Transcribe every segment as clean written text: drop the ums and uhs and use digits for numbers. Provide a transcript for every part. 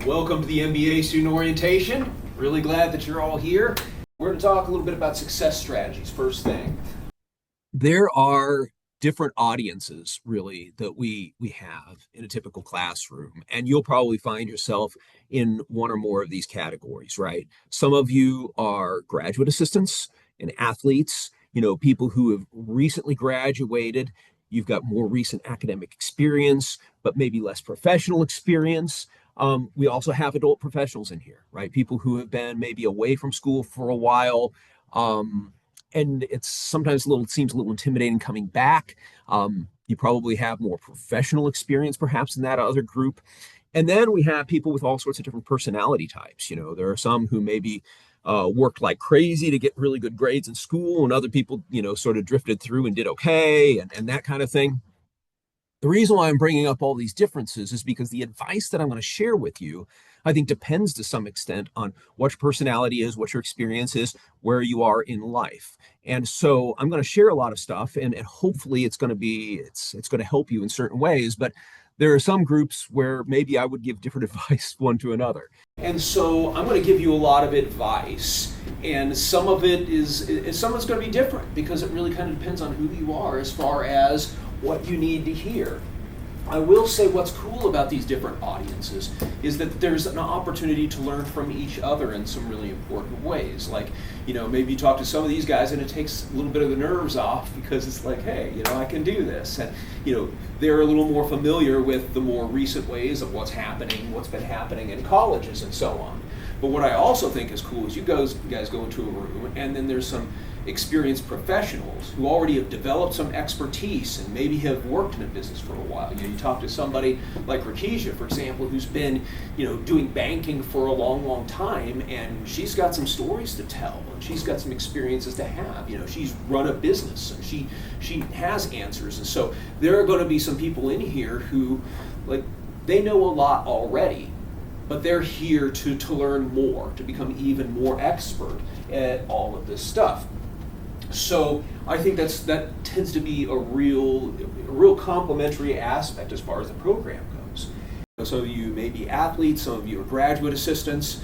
Welcome to the MBA student orientation. Really glad that you're all here. We're going to talk a little bit about success strategies first thing. There are different audiences really that we have in a typical classroom, and you'll probably find yourself in one or more of these categories, right? Some of you are graduate assistants and athletes, people who have recently graduated. You've got more recent academic experience but maybe less professional experience. We also have adult professionals in here, right? People who have been maybe away from school for a while. And it's sometimes seems a little intimidating coming back. You probably have more professional experience perhaps in that other group. And then we have people with all sorts of different personality types. There are some who maybe worked like crazy to get really good grades in school, and other people, sort of drifted through and did okay, and that kind of thing. The reason why I'm bringing up all these differences is because the advice that I'm going to share with you, I think, depends to some extent on what your personality is, what your experience is, where you are in life. And so I'm going to share a lot of stuff, and hopefully it's going to help you in certain ways. But there are some groups where maybe I would give different advice one to another. And so I'm going to give you a lot of advice, and some of it some of it's going to be different because it really kind of depends on who you are as far as what you need to hear. I will say what's cool about these different audiences is that there's an opportunity to learn from each other in some really important ways. Like, maybe you talk to some of these guys and it takes a little bit of the nerves off because it's like, hey, I can do this. And, they're a little more familiar with the more recent ways of what's been happening in colleges and so on. But what I also think is cool is you guys go into a room and then there's some experienced professionals who already have developed some expertise and maybe have worked in a business for a while. You talk to somebody like Rakisha, for example, who's been, doing banking for a long, long time, and she's got some stories to tell, and she's got some experiences to have. She's run a business, and she has answers. And so there are going to be some people in here who, they know a lot already, but they're here to learn more, to become even more expert at all of this stuff. So I think that tends to be a real complementary aspect as far as the program goes. Some of you may be athletes, some of you are graduate assistants.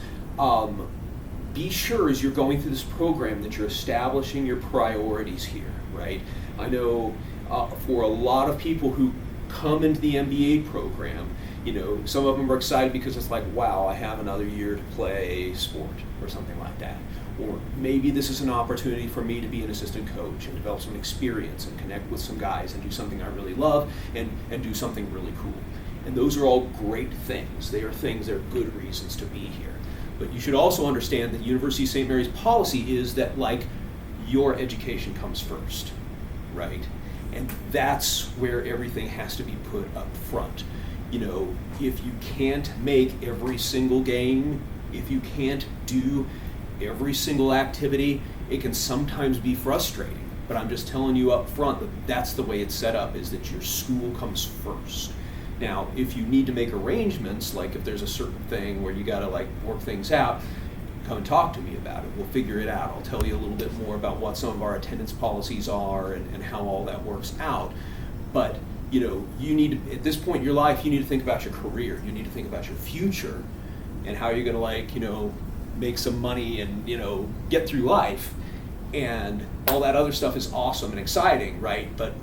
Be sure as you're going through this program that you're establishing your priorities here, right? I know for a lot of people who come into the MBA program, some of them are excited because it's like, wow, I have another year to play sport or something like that. Or maybe this is an opportunity for me to be an assistant coach and develop some experience and connect with some guys and do something I really love and do something really cool. And those are all great things. They're good reasons to be here. But you should also understand that University of St. Mary's policy is that, your education comes first, right? And that's where everything has to be put up front. If you can't make every single game, if you can't do every single activity, it can sometimes be frustrating. But I'm just telling you up front that that's the way it's set up, is that your school comes first. Now, if you need to make arrangements, like if there's a certain thing where you gotta work things out, come and talk to me about it. We'll figure it out. I'll tell you a little bit more about what some of our attendance policies are and how all that works out. But you need to, at this point in your life, you need to think about your career. You need to think about your future and how you're gonna make some money and get through life. And all that other stuff is awesome and exciting, right? But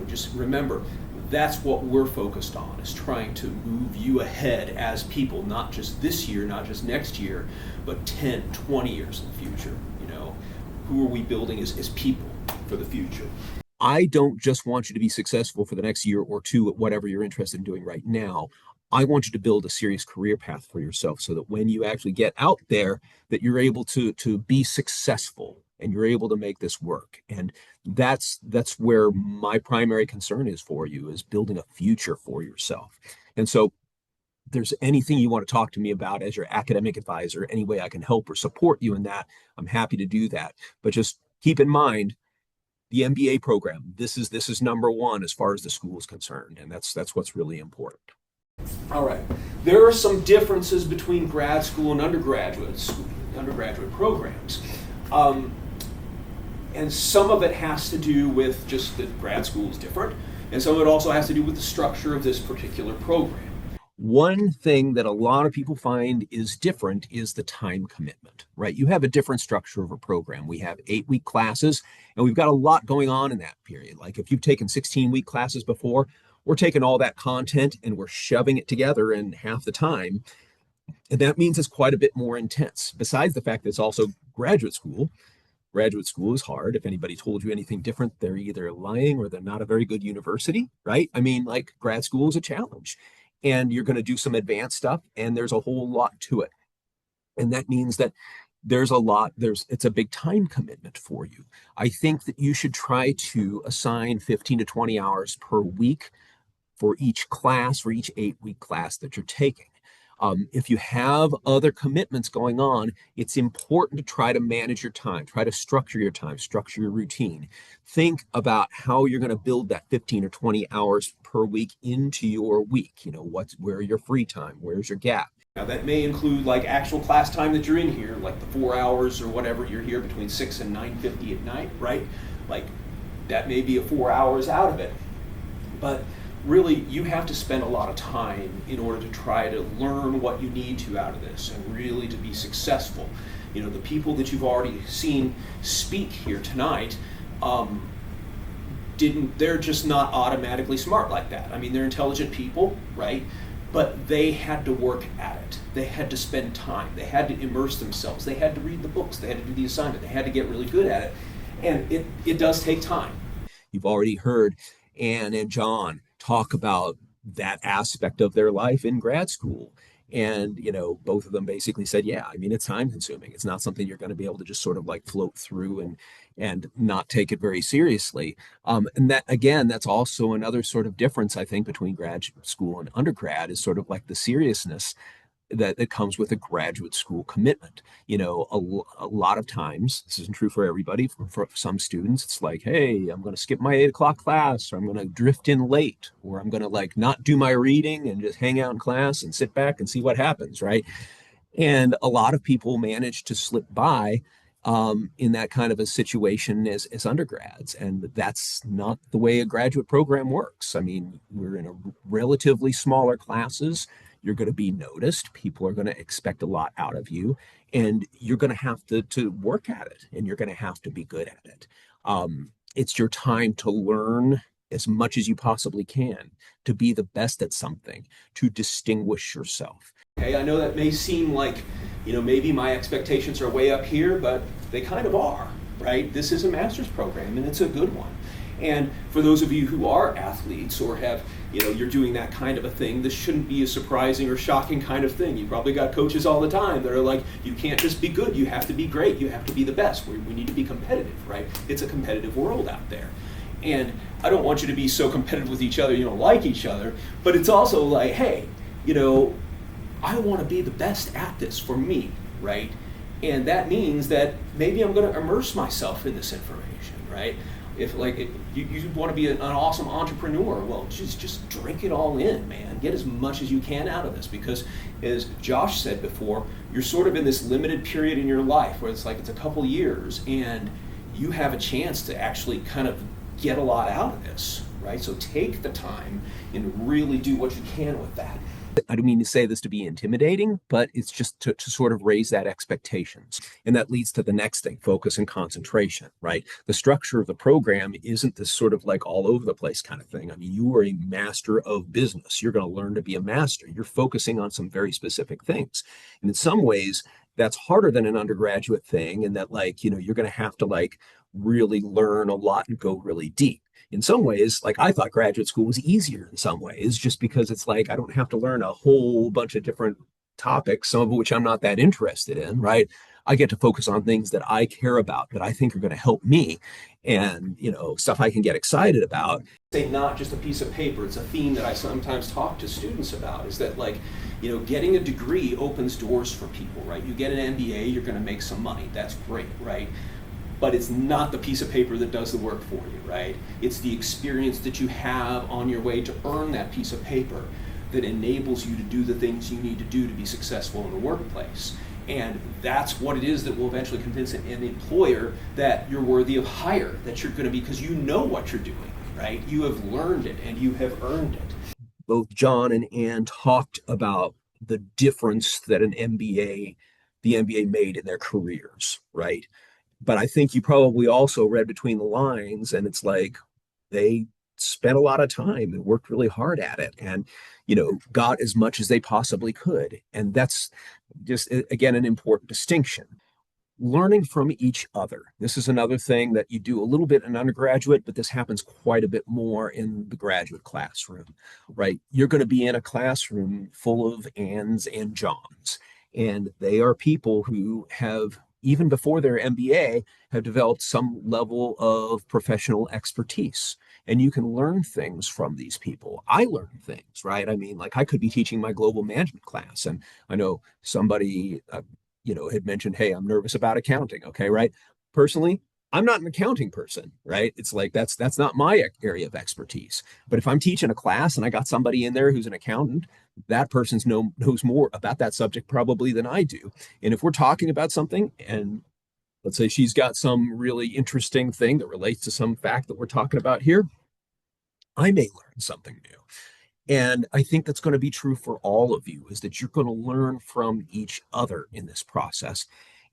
just remember, that's what we're focused on, is trying to move you ahead as people, not just this year, not just next year, but 10, 20 years in the future. Who are we building as people for the future? I don't just want you to be successful for the next year or two at whatever you're interested in doing right now. I want you to build a serious career path for yourself so that when you actually get out there, that you're able to be successful and you're able to make this work. And that's where my primary concern is for you, is building a future for yourself. And so if there's anything you want to talk to me about as your academic advisor, any way I can help or support you in that, I'm happy to do that. But just keep in mind, the MBA program, this is number one as far as the school is concerned. And that's what's really important. All right. There are some differences between grad school and undergraduate programs. And some of it has to do with just that grad school is different, and some of it also has to do with the structure of this particular program. One thing that a lot of people find is different is the time commitment, right? You have a different structure of a program. We have 8-week classes, and we've got a lot going on in that period. Like if you've taken 16-week classes before, we're taking all that content and we're shoving it together in half the time. And that means it's quite a bit more intense. Besides the fact that it's also graduate school, graduate school is hard. If anybody told you anything different, they're either lying or they're not a very good university, right? I mean, like grad school is a challenge and you're going to do some advanced stuff and there's a whole lot to it. And that means that it's a big time commitment for you. I think that you should try to assign 15 to 20 hours per week for each class, for each 8-week class that you're taking. If you have other commitments going on, it's important to try to manage your time, try to structure your time, structure your routine. Think about how you're going to build that 15 or 20 hours per week into your week. Where your free time, where's your gap? Now that may include like actual class time that you're in here, like the 4 hours or whatever you're here between 6 and 9:50 at night, right? Like that may be a 4 hours out of it. But really, you have to spend a lot of time in order to try to learn what you need to out of this and really to be successful. The people that you've already seen speak here tonight, they're just not automatically smart like that. I mean, they're intelligent people, right? But they had to work at it. They had to spend time. They had to immerse themselves. They had to read the books. They had to do the assignment. They had to get really good at it. And it does take time. You've already heard Anne and John talk about that aspect of their life in grad school. And, both of them basically said, yeah, I mean, it's time consuming. It's not something you're going to be able to just sort of like float through and not take it very seriously. And that, again, that's also another sort of difference, I think, between graduate school and undergrad is sort of like the seriousness that comes with a graduate school commitment. A lot of times, this isn't true for everybody, for some students, it's like, hey, I'm going to skip my 8 o'clock class, or I'm going to drift in late, or I'm going to like not do my reading and just hang out in class and sit back and see what happens, right? And a lot of people manage to slip by in that kind of a situation as undergrads. And that's not the way a graduate program works. I mean, we're in a relatively smaller classes. You're going to be noticed. People are going to expect a lot out of you. And you're going to have to work at it. And you're going to have to be good at it. It's your time to learn as much as you possibly can, to be the best at something, to distinguish yourself. Okay, I know that may seem like, maybe my expectations are way up here, but they kind of are, right? This is a master's program and it's a good one. And for those of you who are athletes or have, you're doing that kind of a thing, this shouldn't be a surprising or shocking kind of thing. You probably got coaches all the time that are like, you can't just be good, you have to be great, you have to be the best. We need to be competitive, right? It's a competitive world out there. And I don't want you to be so competitive with each other you don't like each other, but it's also like, hey, I want to be the best at this for me, right? And that means that maybe I'm going to immerse myself in this information, right? If you want to be an awesome entrepreneur, well, just drink it all in, man. Get as much as you can out of this, because as Josh said before, you're sort of in this limited period in your life where it's like it's a couple years and you have a chance to actually kind of get a lot out of this, right? So take the time and really do what you can with that. I don't mean to say this to be intimidating, but it's just to sort of raise that expectations. And that leads to the next thing, focus and concentration, right? The structure of the program isn't this sort of like all over the place kind of thing. I mean, you are a master of business. You're going to learn to be a master. You're focusing on some very specific things. And in some ways, that's harder than an undergraduate thing. And that you're going to have to really learn a lot and go really deep. In some ways, I thought graduate school was easier in some ways, just because it's I don't have to learn a whole bunch of different topics, some of which I'm not that interested in, right? I get to focus on things that I care about, that I think are going to help me, and stuff I can get excited about. Say not just a piece of paper, it's a theme that I sometimes talk to students about, is that getting a degree opens doors for people, right? You get an MBA, you're going to make some money. That's great, right? But it's not the piece of paper that does the work for you, right? It's the experience that you have on your way to earn that piece of paper that enables you to do the things you need to do to be successful in the workplace. And that's what it is that will eventually convince an employer that you're worthy of hire, that you're going to be, because you know what you're doing, right? You have learned it and you have earned it. both John and Ann talked about the difference that the MBA made in their careers, right? But I think you probably also read between the lines, and it's like they spent a lot of time and worked really hard at it and, got as much as they possibly could. And that's just, again, an important distinction. Learning from each other. This is another thing that you do a little bit in undergraduate, but this happens quite a bit more in the graduate classroom, right? You're going to be in a classroom full of Anns and Johns, and they are people who have, even before their MBA, have developed some level of professional expertise. And you can learn things from these people. I learn things, right? I mean, like I could be teaching my global management class, and I know somebody, had mentioned, hey, I'm nervous about accounting. Okay, right? Personally, I'm not an accounting person, right? It's like that's not my area of expertise. But if I'm teaching a class and I got somebody in there who's an accountant, that person's knows more about that subject probably than I do. And if we're talking about something and let's say she's got some really interesting thing that relates to some fact that we're talking about here, I may learn something new. And I think that's going to be true for all of you, is that you're going to learn from each other in this process.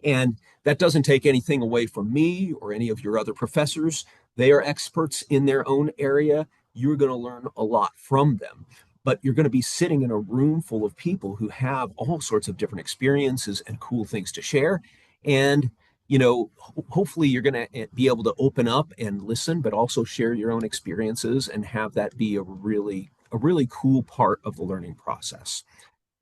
And that doesn't take anything away from me or any of your other professors. They are experts in their own area. You're going to learn a lot from them. But you're going to be sitting in a room full of people who have all sorts of different experiences and cool things to share. And hopefully you're going to be able to open up and listen, but also share your own experiences and have that be a really cool part of the learning process.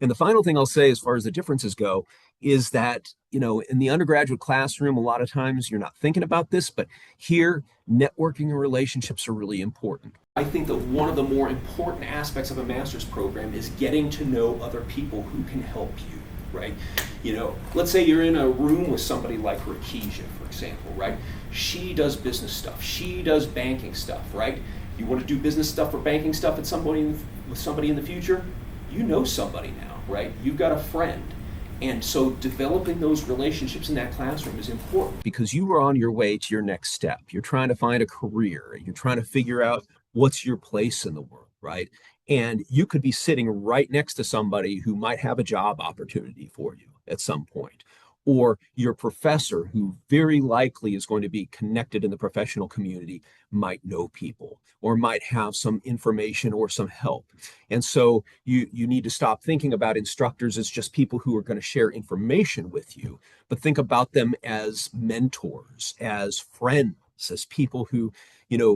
And the final thing I'll say, as far as the differences go, is that, in the undergraduate classroom, a lot of times you're not thinking about this, but here, networking and relationships are really important. I think that one of the more important aspects of a master's program is getting to know other people who can help you, right? Let's say you're in a room with somebody like Rakesha, for example, right? She does business stuff. She does banking stuff, right? You want to do business stuff or banking stuff with somebody in the future? You know somebody now, right? You've got a friend. And so developing those relationships in that classroom is important. Because you are on your way to your next step. You're trying to find a career. You're trying to figure out what's your place in the world, right? And you could be sitting right next to somebody who might have a job opportunity for you at some point, or your professor, who very likely is going to be connected in the professional community, might know people or might have some information or some help. And so you need to stop thinking about instructors as just people who are going to share information with you, but think about them as mentors, as friends, as people who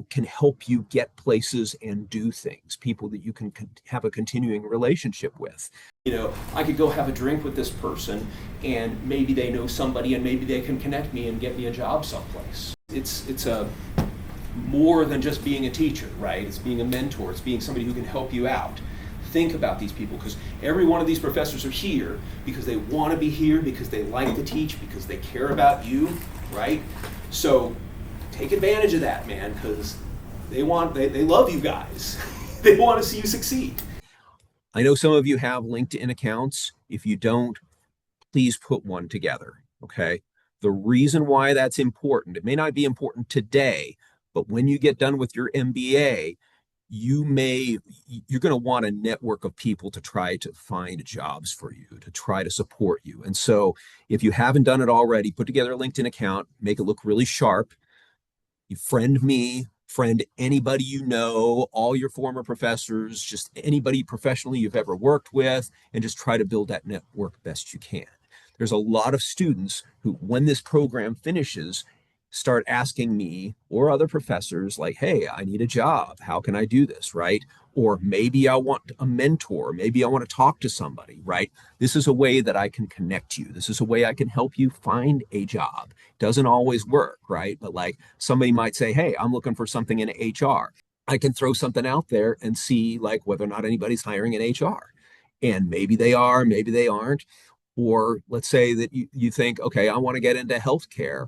can help you get places and do things, people that you can have a continuing relationship with. I could go have a drink with this person and maybe they know somebody and maybe they can connect me and get me a job someplace. It's a more than just being a teacher, right? It's being a mentor. It's being somebody who can help you out. Think about these people, because every one of these professors are here because they want to be here, because they like to teach, because they care about you, right? So take advantage of that, man, because they love you guys. They want to see you succeed. I know some of you have LinkedIn accounts. If you don't, please put one together, okay? The reason why that's important, it may not be important today, but when you get done with your MBA, you're going to want a network of people to try to find jobs for you, to try to support you. And so if you haven't done it already, put together a LinkedIn account, make it look really sharp. You friend me, friend anybody you know, all your former professors, just anybody professionally you've ever worked with, and just try to build that network best you can. There's a lot of students who, when this program finishes, start asking me or other professors like, hey, I need a job. How can I do this, right? Or maybe I want a mentor. Maybe I want to talk to somebody, right? This is a way that I can connect you. This is a way I can help you find a job. Doesn't always work, right? But like somebody might say, hey, I'm looking for something in HR. I can throw something out there and see like whether or not anybody's hiring in HR. And maybe they are, maybe they aren't. Or let's say that you think, okay, I want to get into healthcare.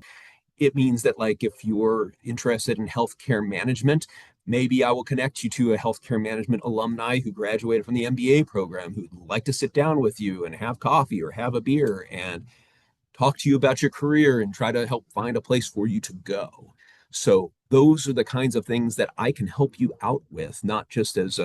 It means that like if you're interested in healthcare management, maybe I will connect you to a healthcare management alumni who graduated from the MBA program, who'd like to sit down with you and have coffee or have a beer and talk to you about your career and try to help find a place for you to go. So those are the kinds of things that I can help you out with, not just as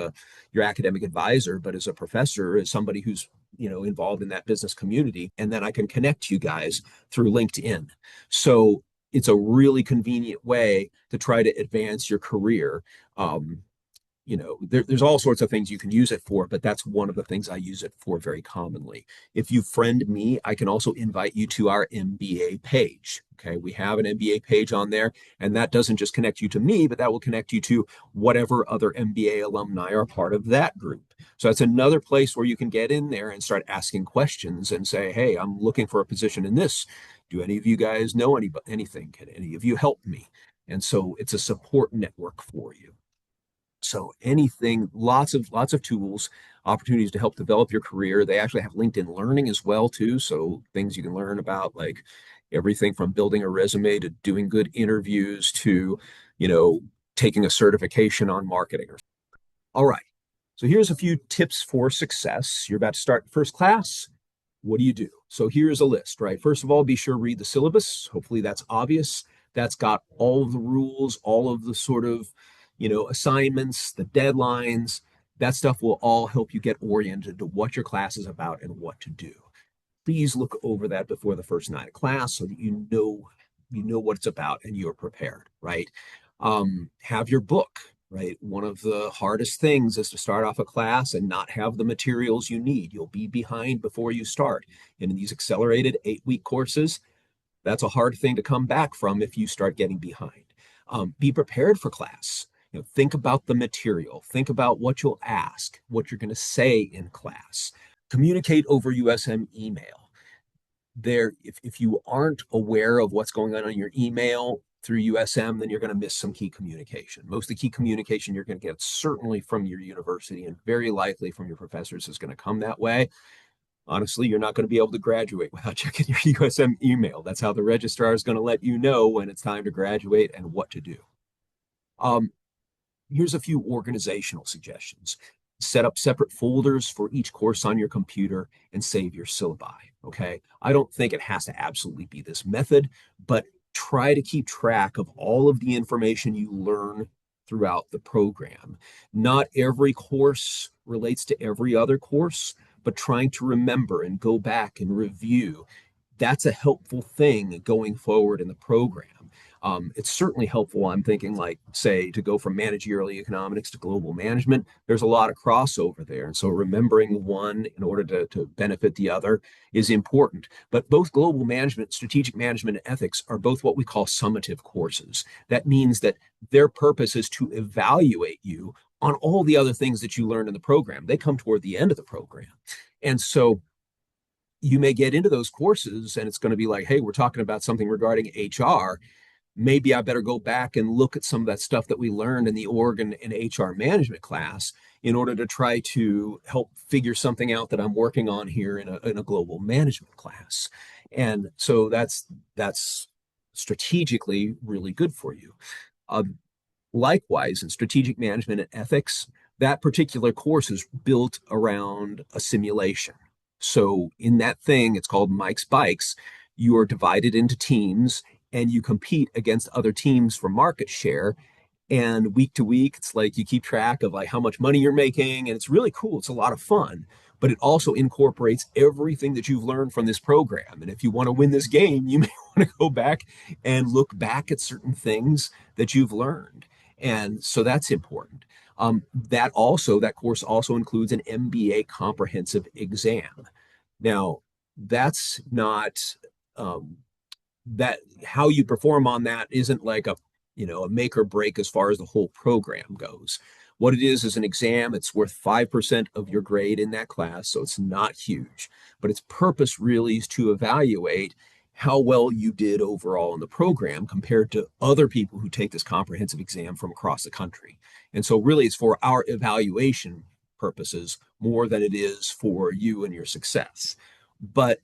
your academic advisor, but as a professor, as somebody who's involved in that business community. And then I can connect you guys through LinkedIn. So it's a really convenient way to try to advance your career. Um, there's all sorts of things you can use it for, but that's one of the things I use it for very commonly. If you friend me, I can also invite you to our MBA page. Okay, we have an MBA page on there, and that doesn't just connect you to me, but that will connect you to whatever other MBA alumni are part of that group. So that's another place where you can get in there and start asking questions and say, hey, I'm looking for a position in this. Do any of you guys know anything? Can any of you help me? And so it's a support network for you. So anything, lots of tools, opportunities to help develop your career. They actually have LinkedIn Learning as well too. So things you can learn about like everything from building a resume to doing good interviews to, you know, taking a certification on marketing. All right. So here's a few tips for success. You're about to start first class. What do you do? So here's a list, right? First of all, be sure to read the syllabus. Hopefully that's obvious. That's got all of the rules, all of the sort of, assignments, the deadlines. That stuff will all help you get oriented to what your class is about and what to do. Please look over that before the first night of class so that you know what it's about and you're prepared, right? Have your book, right? One of the hardest things is to start off a class and not have the materials you need. You'll be behind before you start. And in these accelerated 8-week courses, that's a hard thing to come back from if you start getting behind. Be prepared for class. Think about the material. Think about what you'll ask, what you're going to say in class. Communicate over USM email. If you aren't aware of what's going on in your email through USM, then you're going to miss some key communication. Most of the key communication you're going to get certainly from your university and very likely from your professors is going to come that way. Honestly, you're not going to be able to graduate without checking your USM email. That's how the registrar is going to let you know when it's time to graduate and what to do. Um, Here's a few organizational suggestions. Set up separate folders for each course on your computer and save your syllabi. Okay. I don't think it has to absolutely be this method, but try to keep track of all of the information you learn throughout the program. Not every course relates to every other course, but trying to remember and go back and review. That's a helpful thing going forward in the program. It's certainly helpful. I'm thinking, like, say, to go from managerial economics to global management. There's a lot of crossover there. And so remembering one in order to benefit the other is important. But both global management, strategic management, and ethics are both what we call summative courses. That means that their purpose is to evaluate you on all the other things that you learned in the program. They come toward the end of the program. And so you may get into those courses and it's going to be like, hey, we're talking about something regarding HR. Maybe I better go back and look at some of that stuff that we learned in the org and HR management class in order to try to help figure something out that I'm working on here in a global management class. And so that's strategically really good for you. Likewise, in strategic management and ethics, that particular course is built around a simulation. So in that thing, it's called Mike's Bikes. You are divided into teams and you compete against other teams for market share. And week to week, it's like you keep track of like how much money you're making, and it's really cool. It's a lot of fun, but it also incorporates everything that you've learned from this program. And if you want to win this game, you may want to go back and look back at certain things that you've learned. And so that's important. That course also includes an MBA comprehensive exam. Now, that's not that how you perform on that isn't like a make or break as far as the whole program goes. What it is an exam. It's worth 5% of your grade in that class, so it's not huge. But its purpose really is to evaluate how well you did overall in the program compared to other people who take this comprehensive exam from across the country. And so really it's for our evaluation purposes more than it is for you and your success. But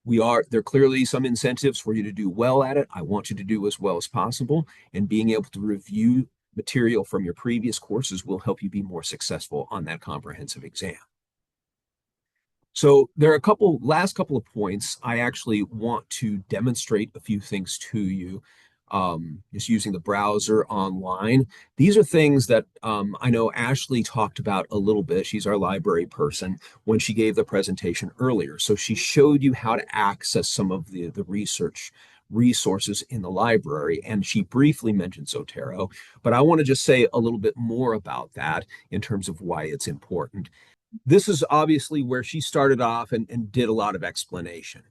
there are clearly some incentives for you to do well at it. I want you to do as well as possible, and being able to review material from your previous courses will help you be more successful on that comprehensive exam. So there are last couple of points. I actually want to demonstrate a few things to you. just using the browser online. These are things that I know Ashley talked about a little bit. She's our library person when she gave the presentation earlier. So she showed you how to access some of the research resources in the library, and she briefly mentioned Zotero. But I want to just say a little bit more about that in terms of why it's important. This is obviously where she started off and did a lot of explanation.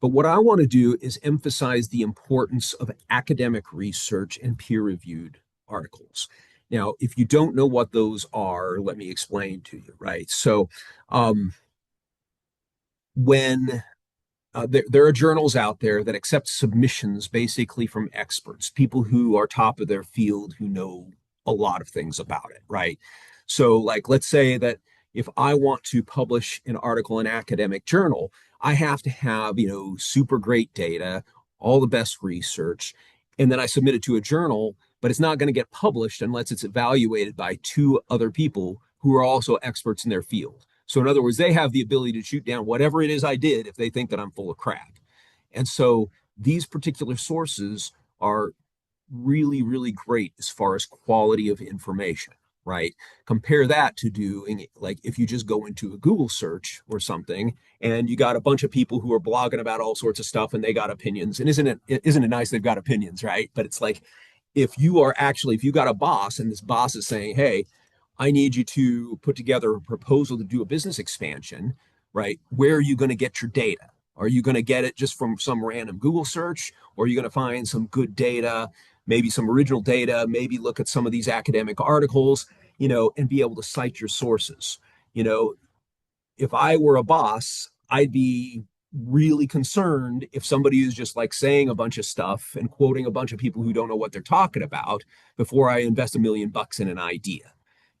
But what I want to do is emphasize the importance of academic research and peer reviewed articles. Now, if you don't know what those are, let me explain to you, right? So, when there are journals out there that accept submissions basically from experts, people who are top of their field, who know a lot of things about it, right? So, like, let's say that if I want to publish an article in an academic journal, I have to have, super great data, all the best research, and then I submit it to a journal, but it's not going to get published unless it's evaluated by two other people who are also experts in their field. So, in other words, they have the ability to shoot down whatever it is I did if they think that I'm full of crap. And so these particular sources are really, really great as far as quality of information, right? Compare that to doing, like, if you just go into a Google search or something and you got a bunch of people who are blogging about all sorts of stuff and they got opinions. And isn't it nice they've got opinions, right? But it's like, if you got a boss and this boss is saying, hey, I need you to put together a proposal to do a business expansion, right? Where are you going to get your data? Are you going to get it just from some random Google search, or are you going to find some good data, maybe some original data, maybe look at some of these academic articles, and be able to cite your sources? You know, if I were a boss, I'd be really concerned if somebody is just like saying a bunch of stuff and quoting a bunch of people who don't know what they're talking about before I invest $1 million in an idea.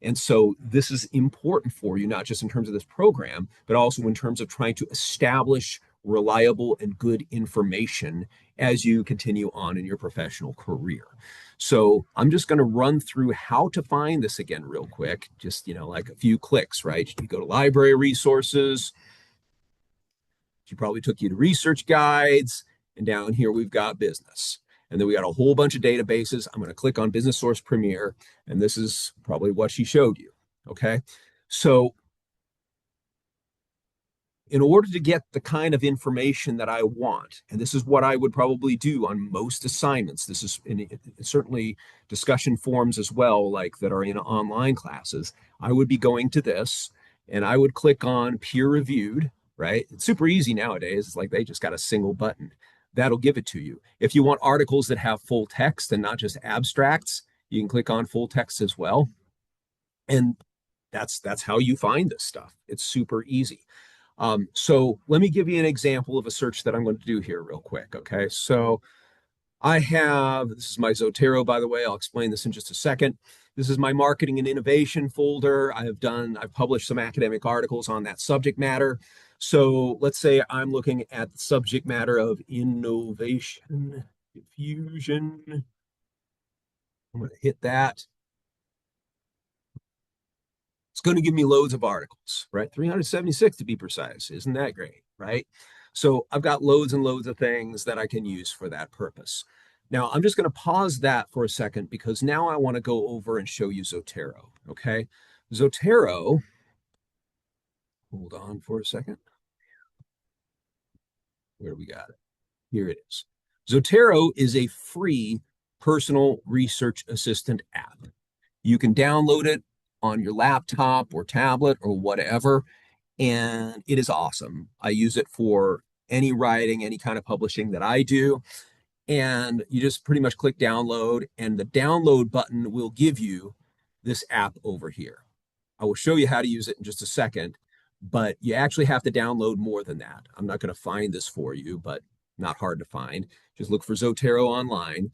And so this is important for you, not just in terms of this program, but also in terms of trying to establish reliable and good information as you continue on in your professional career. So I'm just going to run through how to find this again real quick, just, like a few clicks, right? You go to library resources. She probably took you to research guides. And down here, we've got business. And then we got a whole bunch of databases. I'm going to click on Business Source Premier, and this is probably what she showed you. Okay. So in order to get the kind of information that I want, and this is what I would probably do on most assignments, this is certainly discussion forums as well, like that are in online classes, I would be going to this and I would click on peer reviewed, right? It's super easy nowadays. It's like they just got a single button. That'll give it to you. If you want articles that have full text and not just abstracts, you can click on full text as well. And that's how you find this stuff. It's super easy. So let me give you an example of a search that I'm going to do here real quick. Okay. So this is my Zotero, by the way. I'll explain this in just a second. This is my marketing and innovation folder. I've published some academic articles on that subject matter. So let's say I'm looking at the subject matter of innovation diffusion. I'm going to hit that. It's going to give me loads of articles, right? 376 to be precise. Isn't that great, right? So I've got loads and loads of things that I can use for that purpose. Now, I'm just going to pause that for a second because now I want to go over and show you Zotero, okay? Zotero, hold on for a second. Where do we got it? Here it is. Zotero is a free personal research assistant app. You can download it on your laptop or tablet or whatever, and it is awesome. I use it for any writing, any kind of publishing that I do. And you just pretty much click download, and the download button will give you this app over here. I will show you how to use it in just a second, but you actually have to download more than that. I'm not going to find this for you, but not hard to find. Just look for Zotero online.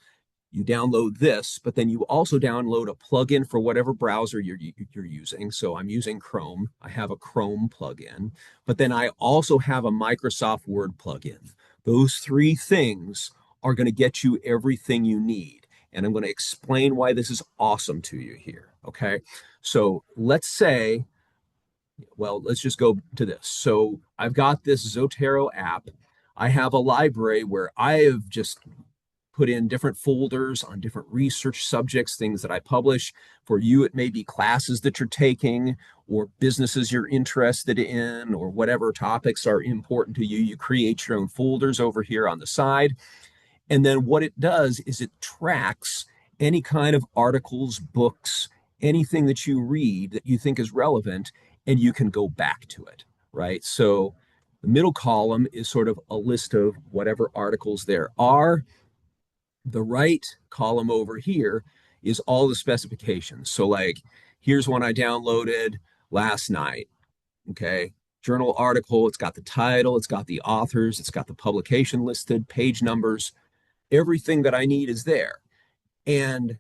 You download this, but then you also download a plugin for whatever browser you're using. So I'm using Chrome. I have a Chrome plugin, but then I also have a Microsoft Word plugin. Those three things are going to get you everything you need. And I'm going to explain why this is awesome to you here. Okay. So let's just go to this. So I've got this Zotero app. I have a library where I have just put in different folders on different research subjects, things that I publish. For you, it may be classes that you're taking or businesses you're interested in or whatever topics are important to you. You create your own folders over here on the side. And then what it does is it tracks any kind of articles, books, anything that you read that you think is relevant, and you can go back to it, right? So the middle column is sort of a list of whatever articles there are. The right column over here is all the specifications. So, like, here's one I downloaded last night. Okay. Journal article, it's got the title, it's got the authors, it's got the publication listed, page numbers, everything that I need is there. And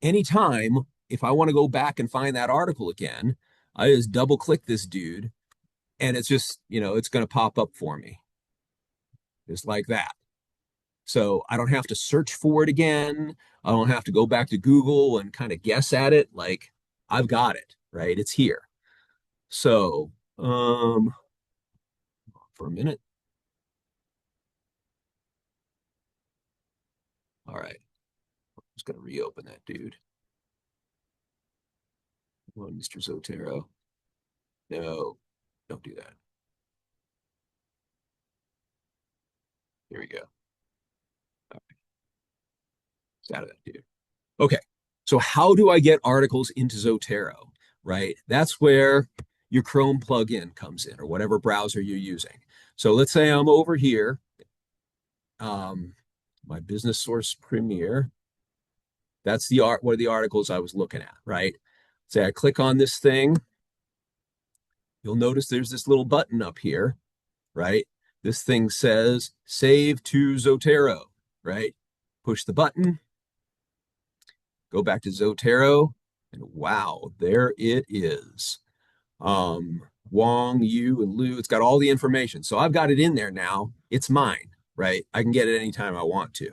anytime, if I want to go back and find that article again, I just double click this dude and it's just, it's going to pop up for me just like that. So I don't have to search for it again. I don't have to go back to Google and kind of guess at it. Like I've got it, right? It's here. So, for a minute. All right. I'm just going to reopen that dude. Come on, Mr. Zotero. No, don't do that. Here we go. All right. It's out of that dude. Okay. So how do I get articles into Zotero, right? That's where your Chrome plugin comes in or whatever browser you're using. So let's say I'm over here, my business source Premier. That's one of the articles I was looking at, right? Say I click on this thing. You'll notice there's this little button up here, right? This thing says save to Zotero, right? Push the button, go back to Zotero, and wow, there it is. Wong, Yu, and Lu. It's got all the information. So I've got it in there now. It's mine, right? I can get it anytime I want to.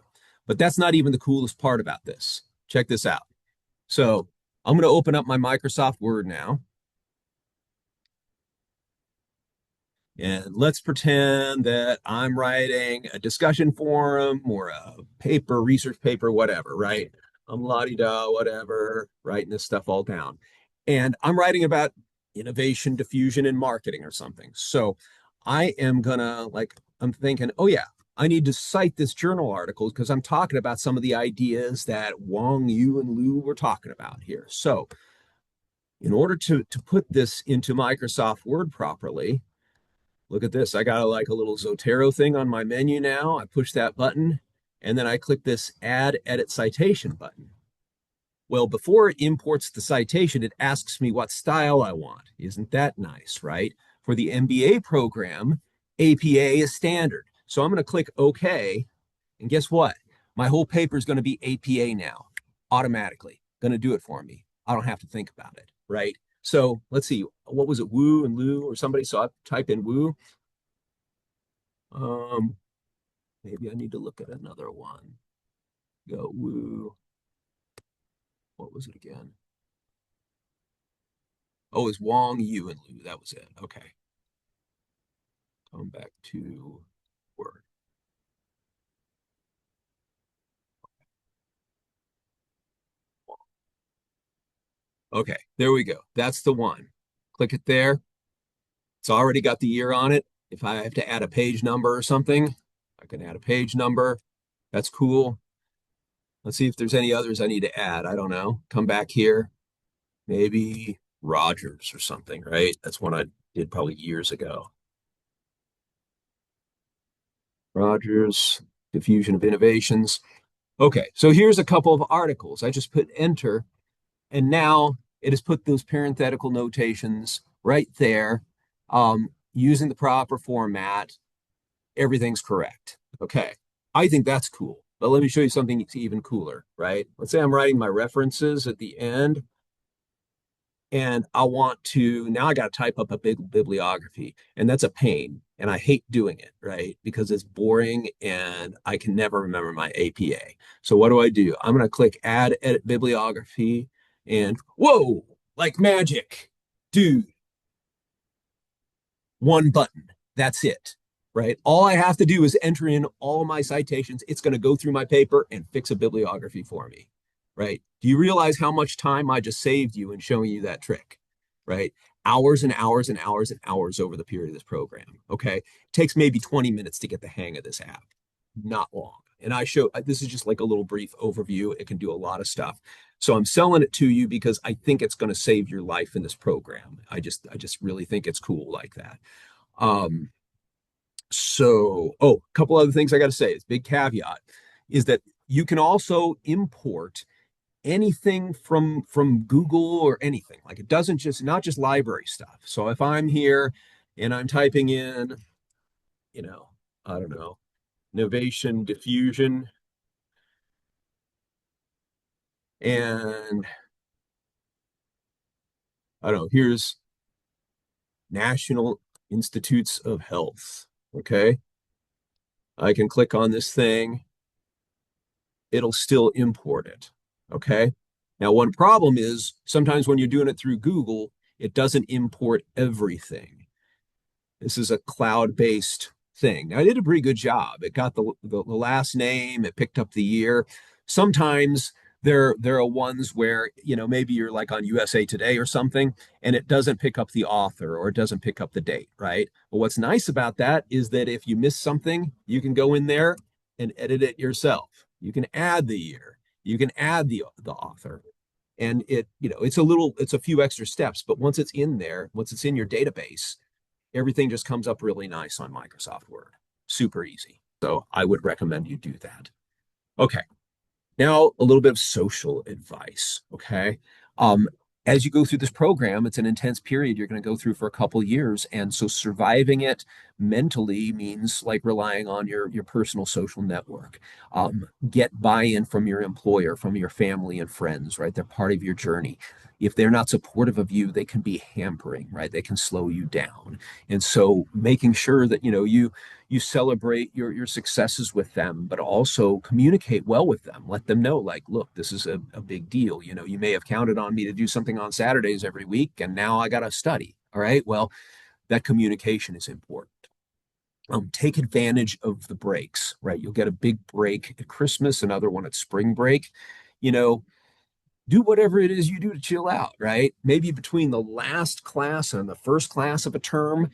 But that's not even the coolest part about this. Check this out. So I'm going to open up my Microsoft Word now. And let's pretend that I'm writing a discussion forum or a paper, research paper, whatever, right? I'm la-di-da, whatever, writing this stuff all down. And I'm writing about innovation, diffusion, and marketing or something. So I am gonna, I'm thinking, oh yeah, I need to cite this journal article because I'm talking about some of the ideas that Wang, Yu, and Lu were talking about here. So in order to put this into Microsoft Word properly, look at this. I got a little Zotero thing on my menu now. I push that button and then I click this Add Edit Citation button. Well, before it imports the citation, it asks me what style I want. Isn't that nice, right? For the MBA program, APA is standard. So I'm going to click OK. And guess what? My whole paper is going to be APA now, automatically. Going to do it for me. I don't have to think about it, right? So let's see, what was it, Wu and Lu or somebody? So I type in Wu. Maybe I need to look at another one. Go Wu. What was it again? Oh, it's Wong, Yu, and Lu. That was it. Okay. Come back to Word. Okay, there we go. That's the one. Click it there. It's already got the year on it. If I have to add a page number or something, I can add a page number. That's cool. Let's see if there's any others I need to add. I don't know. Come back here. Maybe Rogers or something, right? That's one I did probably years ago. Rogers, diffusion of innovations. Okay, so here's a couple of articles. I just put enter, and now it has put those parenthetical notations right there, using the proper format. Everything's correct. Okay, I think that's cool. But let me show you something even cooler, right? Let's say I'm writing my references at the end, and I want to, now I got to type up a big bibliography, and that's a pain. And I hate doing it, right? Because it's boring and I can never remember my APA. So what do? I'm going to click Add Edit Bibliography, and whoa, like magic, dude. One button. That's it. right? All I have to do is enter in all my citations. It's going to go through my paper and fix a bibliography for me, right? Do you realize how much time I just saved you in showing you that trick, right? Hours and hours and hours and hours over the period of this program. Okay. It takes maybe 20 minutes to get the hang of this app, not long. And I show this is just like a little brief overview. It can do a lot of stuff. So I'm selling it to you because I think it's going to save your life in this program. I just really think it's cool like that. Um, a couple other things I got to say. It's a big caveat is that you can also import anything from Google or anything. Like it doesn't just not just library stuff. So if I'm here and I'm typing in, you know, I don't know, innovation diffusion and I don't know, here's National Institutes of Health. Okay. I can click on this thing, it'll still import it. Okay. Now, one problem is sometimes when you're doing it through Google, it doesn't import everything. This is a cloud-based thing. Now, I did a pretty good job. It got the last name, it picked up the year. Sometimes there are ones where, maybe you're like on USA Today or something, and it doesn't pick up the author or it doesn't pick up the date, right? But what's nice about that is that if you miss something, you can go in there and edit it yourself. You can add the year, you can add the author. And it's a few extra steps, but once it's in there, once it's in your database, everything just comes up really nice on Microsoft Word. Super easy. So I would recommend you do that. Okay. Now, a little bit of social advice. Okay. Um, as you go through this program, it's an intense period you're going to go through for a couple years. And so surviving it mentally means like relying on your personal social network. Get buy-in from your employer, from your family and friends, right? They're part of your journey. If they're not supportive of you, they can be hampering, right? They can slow you down. And so making sure that, you celebrate your successes with them, but also communicate well with them. Let them know, like, look, this is a big deal. You may have counted on me to do something on Saturdays every week, and now I got to study. All right. Well, that communication is important. Take advantage of the breaks, right? You'll get a big break at Christmas, another one at spring break. You know, do whatever it is you do to chill out, right? Maybe between the last class and the first class of a term,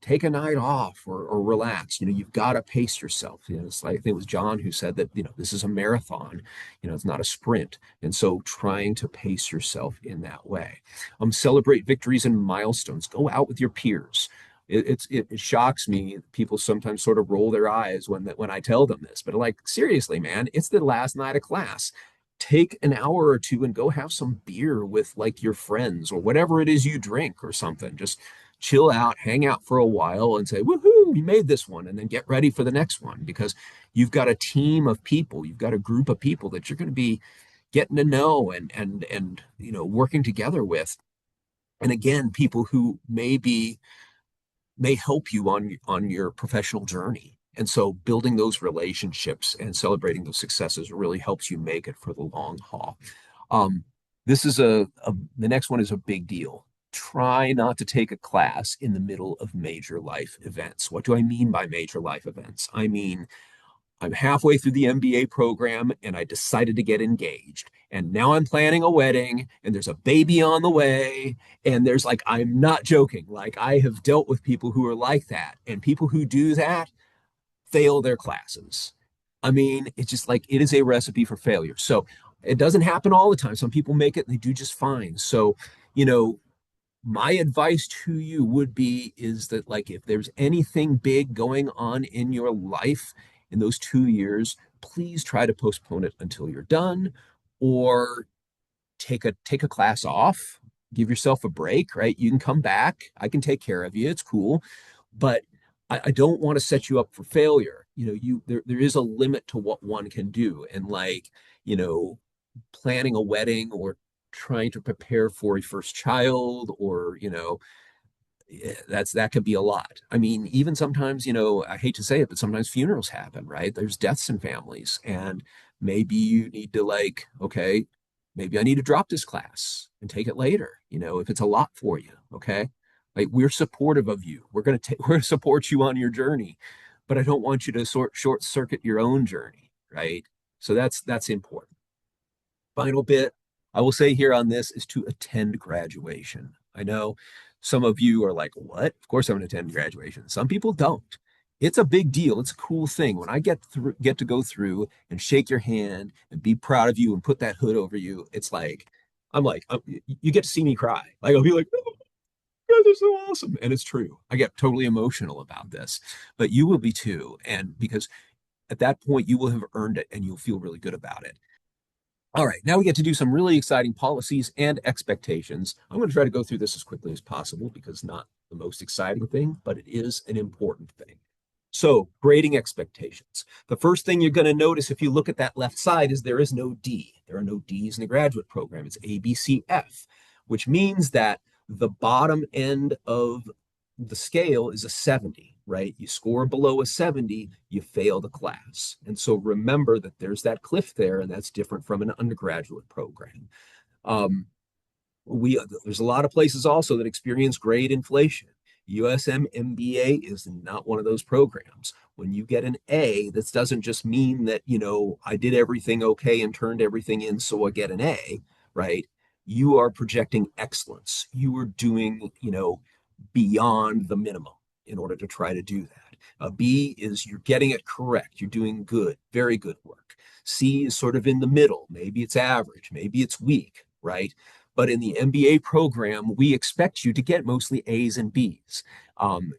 take a night off or relax. You've got to pace yourself. It's like I think it was John who said that, this is a marathon, it's not a sprint. And so trying to pace yourself in that way. Celebrate victories and milestones. Go out with your peers. It shocks me. People sometimes sort of roll their eyes when I tell them this, but like seriously, man, it's the last night of class. Take an hour or two and go have some beer with like your friends or whatever it is you drink or something. Just chill out, hang out for a while and say, woohoo, we made this one. And then get ready for the next one because you've got a team of people, you've got a group of people that you're going to be getting to know and working together with. And again, people who may help you on your professional journey. And so building those relationships and celebrating those successes really helps you make it for the long haul. Um, this is the next one is a big deal. Try not to take a class in the middle of major life events. What do I mean by major life events? I mean, I'm halfway through the MBA program and I decided to get engaged. And now I'm planning a wedding and there's a baby on the way. And there's like, I'm not joking. Like, I have dealt with people who are like that. And people who do that fail their classes. I mean, it's just like it is a recipe for failure. So it doesn't happen all the time. Some people make it and they do just fine. So, you know, my advice to you would be is that like if there's anything big going on in your life in those 2 years, please try to postpone it until you're done or take a class off, give yourself a break, right? You can come back. I can take care of you. It's cool. But I don't want to set you up for failure. There is a limit to what one can do. And like, you know, planning a wedding or trying to prepare for a first child or that could be a lot. I mean, even sometimes, I hate to say it, but sometimes funerals happen, right? There's deaths in families and maybe you need to like, okay, maybe I need to drop this class and take it later, if it's a lot for you. Okay. Like we're supportive of you. We're gonna support you on your journey, but I don't want you to short circuit your own journey, right? So that's important. Final bit I will say here on this is to attend graduation. I know some of you are like, what? Of course I'm going to attend graduation. Some people don't. It's a big deal. It's a cool thing. When I get to go through and shake your hand and be proud of you and put that hood over you, it's like you get to see me cry. Like I'll be like, oh, you guys are so awesome. And it's true. I get totally emotional about this, but you will be too. And because at that point you will have earned it and you'll feel really good about it. All right, now we get to do some really exciting policies and expectations. I'm going to try to go through this as quickly as possible because it's not the most exciting thing, but it is an important thing. So, grading expectations. The first thing you're going to notice if you look at that left side is there is no D. There are no D's in the graduate program. It's A, B, C, F, which means that the bottom end of the scale is a 70, right? You score below a 70, you fail the class. And so remember that there's that cliff there, and that's different from an undergraduate program. Um, there's a lot of places also that experience grade inflation. USM MBA is not one of those programs. When you get an A, this doesn't just mean that, I did everything okay and turned everything in, so I get an A, right? You are projecting excellence. You are doing, beyond the minimum in order to try to do that. B is you're getting it correct. You're doing good, very good work. C is sort of in the middle. Maybe it's average, maybe it's weak, right? But in the MBA program, we expect you to get mostly A's and B's.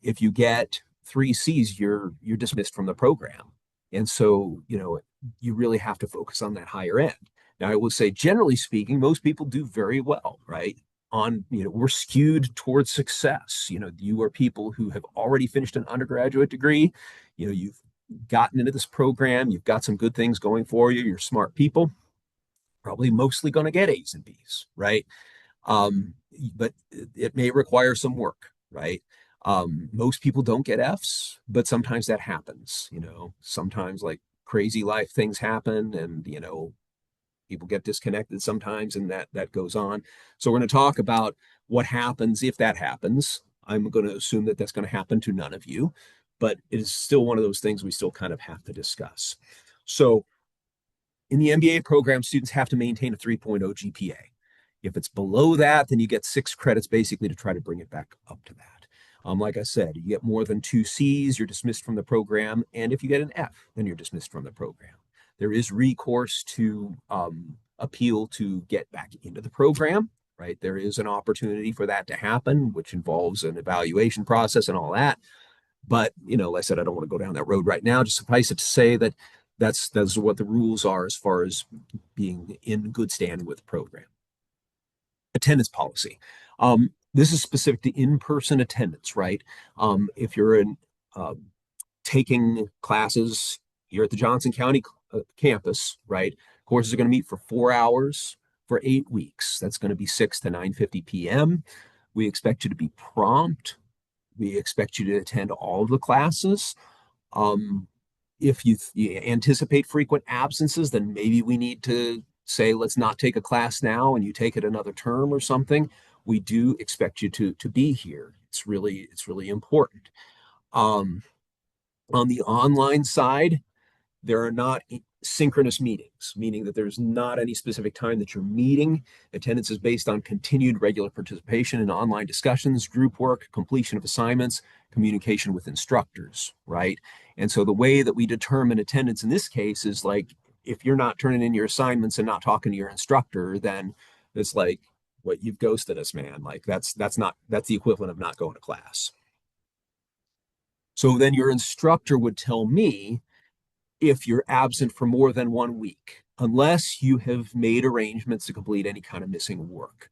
If you get three C's, you're dismissed from the program. And so, you really have to focus on that higher end. Now, I will say, generally speaking, most people do very well, right? We're skewed towards success. You are people who have already finished an undergraduate degree. You've gotten into this program, you've got some good things going for you, you're smart people, probably mostly going to get A's and B's, right? Um, but it may require some work, right? Most people don't get F's, but sometimes that happens. Sometimes like crazy life things happen, and people get disconnected sometimes, and that goes on. So we're going to talk about what happens if that happens. I'm going to assume that that's going to happen to none of you, but it is still one of those things we still kind of have to discuss. So in the MBA program, students have to maintain a 3.0 GPA. If it's below that, then you get 6 credits basically to try to bring it back up to that. Like I said, you get more than 2 C's, you're dismissed from the program. And if you get an F, then you're dismissed from the program. There is recourse to appeal to get back into the program, right? There is an opportunity for that to happen, which involves an evaluation process and all that. But, like I said, I don't want to go down that road right now. Just suffice it to say that that's what the rules are as far as being in good standing with the program. Attendance policy. This is specific to in-person attendance, right? If you're taking classes here at the Johnson County campus, right? Courses are going to meet for 4 hours for 8 weeks. That's going to be 6 to 9:50 p.m. We expect you to be prompt. We expect you to attend all of the classes. If you anticipate frequent absences, then maybe we need to say, let's not take a class now and you take it another term or something. We do expect you to be here. It's really important. On the online side, there are not synchronous meetings, meaning that there's not any specific time that you're meeting. Attendance is based on continued regular participation in online discussions, group work, completion of assignments, communication with instructors, right? And so the way that we determine attendance in this case is like, if you're not turning in your assignments and not talking to your instructor, then it's like, what, you've ghosted us, man. Like that's the equivalent of not going to class. So then your instructor would tell me if you're absent for more than 1 week, unless you have made arrangements to complete any kind of missing work.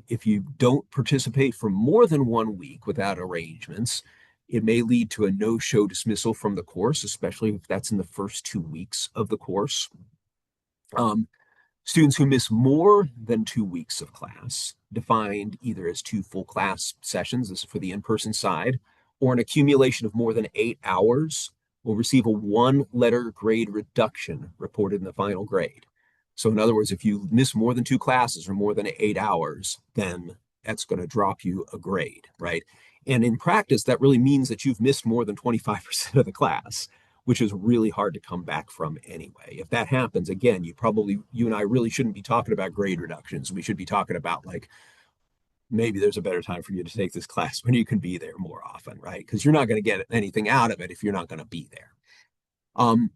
If you don't participate for more than 1 week without arrangements, it may lead to a no-show dismissal from the course, especially if that's in the first 2 weeks of the course. Students who miss more than 2 weeks of class, defined either as 2 full class sessions, this is for the in-person side, or an accumulation of more than 8 hours, will receive a 1-letter grade reduction reported in the final grade. So in other words, if you miss more than 2 classes or more than 8 hours, then that's going to drop you a grade, right? And in practice, that really means that you've missed more than 25% of the class, which is really hard to come back from anyway. If that happens, again, you and I really shouldn't be talking about grade reductions. We should be talking about like, maybe there's a better time for you to take this class when you can be there more often, right? Because you're not going to get anything out of it if you're not going to be there.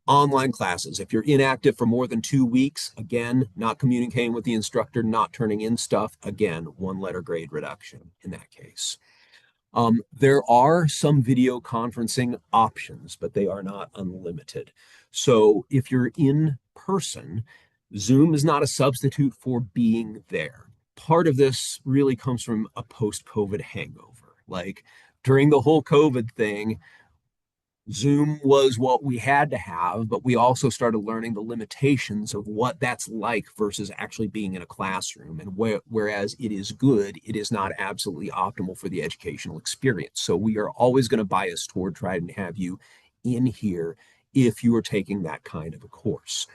Online classes, if you're inactive for more than 2 weeks, again, not communicating with the instructor, not turning in stuff, again, 1 letter grade reduction in that case. There are some video conferencing options, but they are not unlimited. So if you're in person, Zoom is not a substitute for being there. Part of this really comes from a post-COVID hangover. Like during the whole COVID thing, Zoom was what we had to have, but we also started learning the limitations of what that's like versus actually being in a classroom. And whereas it is good, it is not absolutely optimal for the educational experience. So we are always going to bias toward trying to have you in here if you are taking that kind of a course.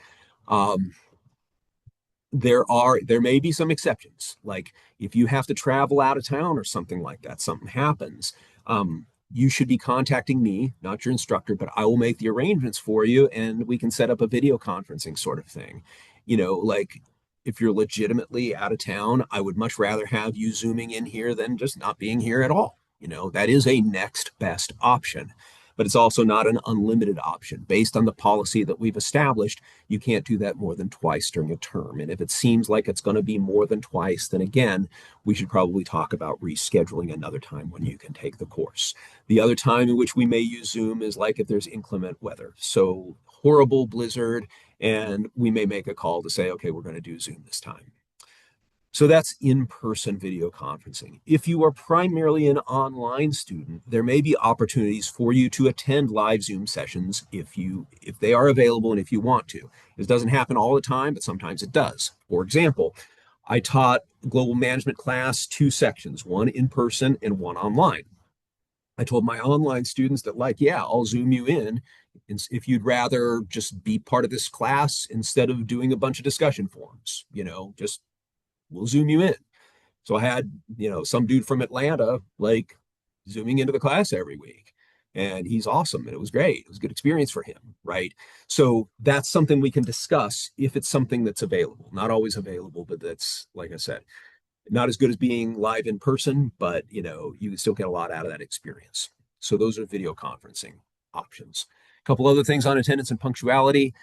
Um, there may be some exceptions, like if you have to travel out of town or something like that, something happens. You should be contacting me, not your instructor, but I will make the arrangements for you and we can set up a video conferencing sort of thing. Like if you're legitimately out of town, I would much rather have you zooming in here than just not being here at all. That is a next best option, but it's also not an unlimited option. Based on the policy that we've established, you can't do that more than twice during a term. And if it seems like it's going to be more than twice, then again, we should probably talk about rescheduling another time when you can take the course. The other time in which we may use Zoom is like if there's inclement weather. So horrible blizzard, and we may make a call to say, okay, we're going to do Zoom this time. So that's in-person video conferencing. If you are primarily an online student, there may be opportunities for you to attend live Zoom sessions if they are available and if you want to. It doesn't happen all the time, but sometimes it does. For example, I taught global management class 2 sections, one in person and one online. I told my online students that, like, yeah, I'll Zoom you in if you'd rather just be part of this class instead of doing a bunch of discussion forums, just we'll Zoom you in. So I had, some dude from Atlanta, like Zooming into the class every week. And he's awesome. And it was great. It was a good experience for him. Right. So that's something we can discuss if it's something that's available. Not always available, but that's, like I said, not as good as being live in person, but you can still get a lot out of that experience. So those are video conferencing options. A couple other things on attendance and punctuality.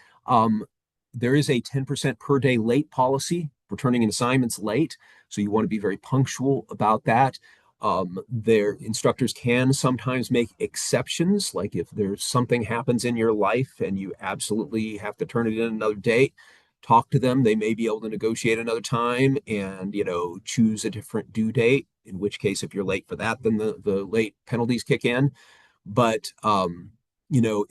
There is a 10% per day late policy for turning in assignments late. So you want to be very punctual about that. Their instructors can sometimes make exceptions, like if there's something happens in your life and you absolutely have to turn it in another date, talk to them. They may be able to negotiate another time and, choose a different due date, in which case, if you're late for that, then the late penalties kick in. But,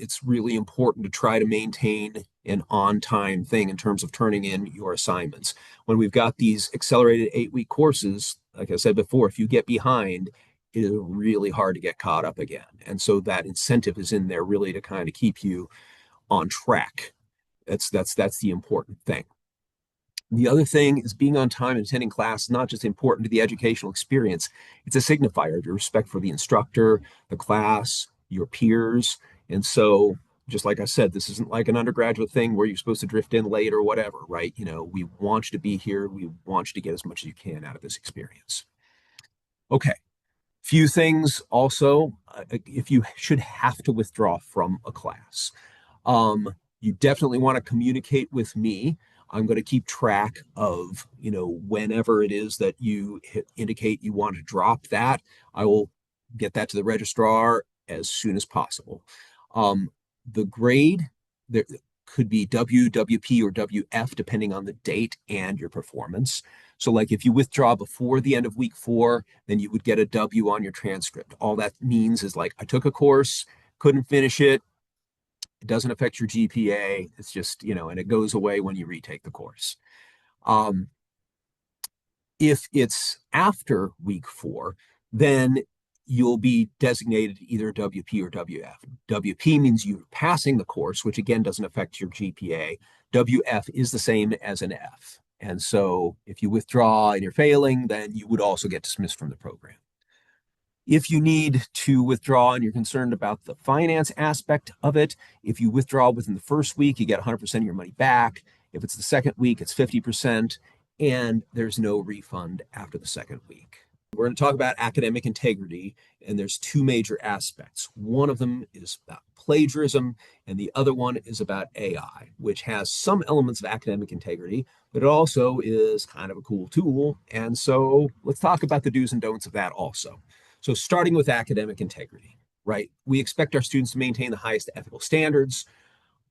it's really important to try to maintain an on-time thing in terms of turning in your assignments. When we've got these accelerated 8-week courses, like I said before, if you get behind, it is really hard to get caught up again. And so that incentive is in there really to kind of keep you on track. That's the important thing. The other thing is being on time and attending class is not just important to the educational experience, it's a signifier of your respect for the instructor, the class, your peers. And so, just like I said, this isn't like an undergraduate thing where you're supposed to drift in late or whatever, right? We want you to be here. We want you to get as much as you can out of this experience. Okay. Few things also, if you should have to withdraw from a class. You definitely want to communicate with me. I'm going to keep track of, whenever it is that you indicate you want to drop that. I will get that to the registrar as soon as possible. The grade, there could be W, WP, or WF, depending on the date and your performance. So like if you withdraw before the end of week 4, then you would get a W on your transcript. All that means is like, I took a course, couldn't finish it. It doesn't affect your GPA. It's just, and it goes away when you retake the course. If it's after week 4, then you'll be designated either WP or WF. WP means you're passing the course, which again doesn't affect your GPA. WF is the same as an F. And so if you withdraw and you're failing, then you would also get dismissed from the program. If you need to withdraw and you're concerned about the finance aspect of it, if you withdraw within the first week, you get 100% of your money back. If it's the second week, it's 50%, and there's no refund after the second week. We're going to talk about academic integrity, and there's two major aspects. One of them is about plagiarism, and the other one is about AI, which has some elements of academic integrity, but it also is kind of a cool tool. And so let's talk about the do's and don'ts of that also. So, starting with academic integrity, right? We expect our students to maintain the highest ethical standards.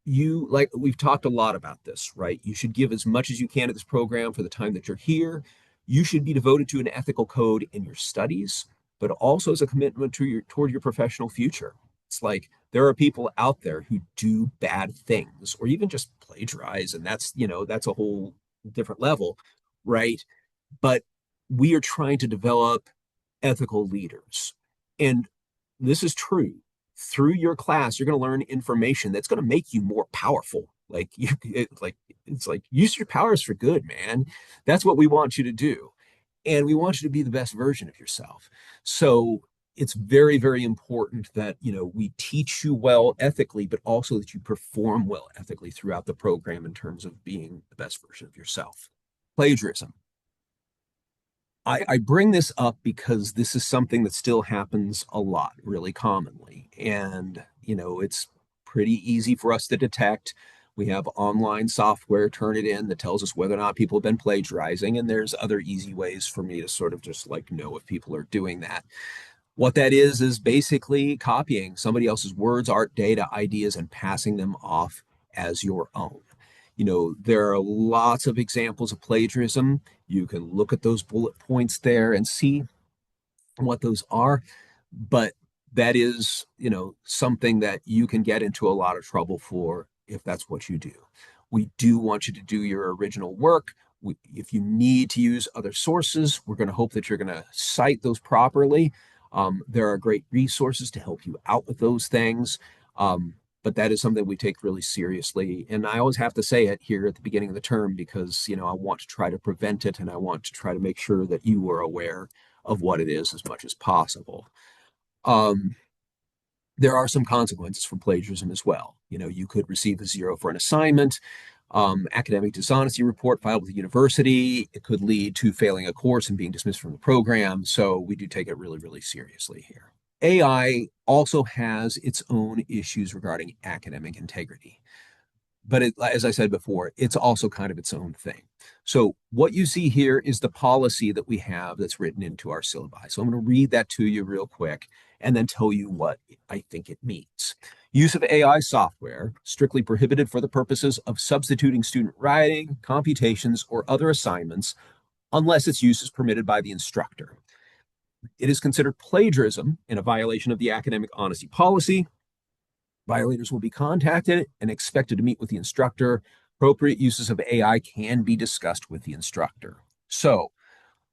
Like we've talked a lot about this, right? You should give as much as you can to this program for the time that you're here. You should be devoted to an ethical code in your studies, but also as a commitment toward your professional future. It's like there are people out there who do bad things or even just plagiarize, and that's a whole different level, right? But we are trying to develop ethical leaders. And this is true. Through your class, you're going to learn information that's going to make you more powerful. It's like use your powers for good, man. That's what we want you to do. And we want you to be the best version of yourself. So it's very, very important that, we teach you well ethically, but also that you perform well ethically throughout the program in terms of being the best version of yourself. Plagiarism. I bring this up because this is something that still happens a lot, really commonly. And, it's pretty easy for us to detect. We have online software, Turnitin, that tells us whether or not people have been plagiarizing. And there's other easy ways for me to sort of just like know if people are doing that. What that is basically copying somebody else's words, art, data, ideas, and passing them off as your own. There are lots of examples of plagiarism. You can look at those bullet points there and see what those are. But that is, something that you can get into a lot of trouble for if that's what you do. We do want you to do your original work. If you need to use other sources, we're going to hope that you're going to cite those properly. There are great resources to help you out with those things. But that is something we take really seriously. And I always have to say it here at the beginning of the term because, I want to try to prevent it and I want to try to make sure that you are aware of what it is as much as possible. There are some consequences for plagiarism as well. You could receive a 0 for an assignment, academic dishonesty report filed with the university. It could lead to failing a course and being dismissed from the program. So we do take it really, really seriously here. AI also has its own issues regarding academic integrity. But as I said before, it's also kind of its own thing. So what you see here is the policy that we have that's written into our syllabi. So I'm going to read that to you real quick and then tell you what I think it means. Use of AI software strictly prohibited for the purposes of substituting student writing, computations, or other assignments unless its use is permitted by the instructor. It is considered plagiarism and a violation of the academic honesty policy. Violators will be contacted and expected to meet with the instructor. Appropriate uses of AI can be discussed with the instructor. So,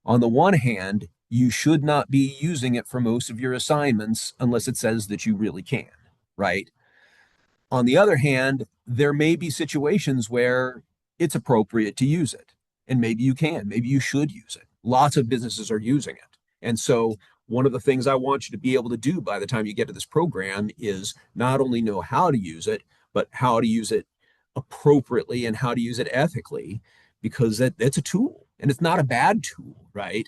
on the one hand, you should not be using it for most of your assignments unless it says that you really can, right? On the other hand, there may be situations where it's appropriate to use it. And maybe you can, maybe you should use it. Lots of businesses are using it. And so, one of the things I want you to be able to do by the time you get to this program is not only know how to use it, but how to use it appropriately and how to use it ethically, because that's a tool and it's not a bad tool, right?